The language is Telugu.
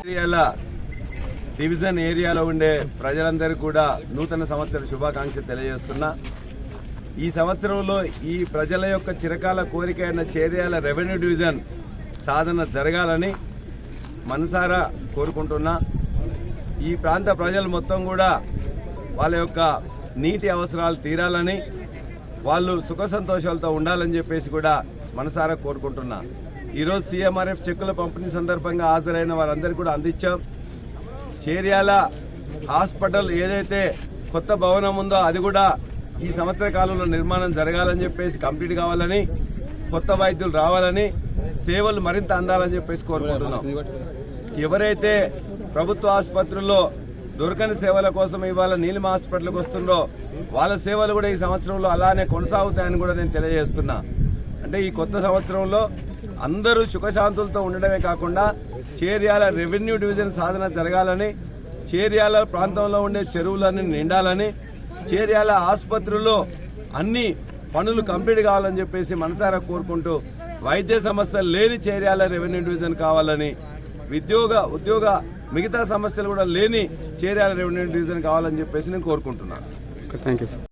చేర్యాల డివిజన్ ఏరియాలో ఉండే ప్రజలందరికీ కూడా నూతన సంవత్సర శుభాకాంక్షలు తెలియజేస్తున్నా. ఈ సంవత్సరంలో ఈ ప్రజల యొక్క చిరకాల కోరిక అయిన చేర్యాల రెవెన్యూ డివిజన్ సాధన జరగాలని మనసారా కోరుకుంటున్నా. ఈ ప్రాంత ప్రజలు మొత్తం కూడా వాళ్ళ యొక్క నీటి అవసరాలు తీరాలని, వాళ్ళు సుఖ సంతోషాలతో ఉండాలని చెప్పేసి కూడా మనసారా కోరుకుంటున్నా. ఈరోజు సీఎంఆర్ఎఫ్ చెక్కుల పంపిణీ సందర్భంగా హాజరైన వారందరికీ కూడా అందించాం. చేర్యాల హాస్పిటల్ ఏదైతే కొత్త భవనం ఉందో అది కూడా ఈ సంవత్సర కాలంలో నిర్మాణం జరగాలని చెప్పేసి, కంప్లీట్ కావాలని, కొత్త వైద్యులు రావాలని, సేవలు మరింత అందాలని చెప్పేసి కోరుకుంటున్నాం. ఎవరైతే ప్రభుత్వ ఆసుపత్రుల్లో దొరకని సేవల కోసం ఇవాళ నీలిమ హాస్పిటల్కి వస్తుందో వాళ్ళ సేవలు కూడా ఈ సంవత్సరంలో అలానే కొనసాగుతాయని కూడా నేను తెలియజేస్తున్నా. అంటే ఈ కొత్త సంవత్సరంలో అందరూ సుఖశాంతులతో ఉండడమే కాకుండా చేర్యాల రెవెన్యూ డివిజన్ సాధన జరగాలని, చేర్యాల ప్రాంతంలో ఉండే చెరువులన్నీ నిండాలని, చేర్యాల ఆసుపత్రుల్లో అన్ని పనులు కంప్లీట్ కావాలని చెప్పేసి మనసారా కోరుకుంటూ, వైద్య సమస్యలు లేని చేర్యాల రెవెన్యూ డివిజన్ కావాలని, ఉద్యోగ మిగతా సమస్యలు కూడా లేని చేర్యాల రెవెన్యూ డివిజన్ కావాలని చెప్పేసి నేను కోరుకుంటున్నాను. Thank you sir.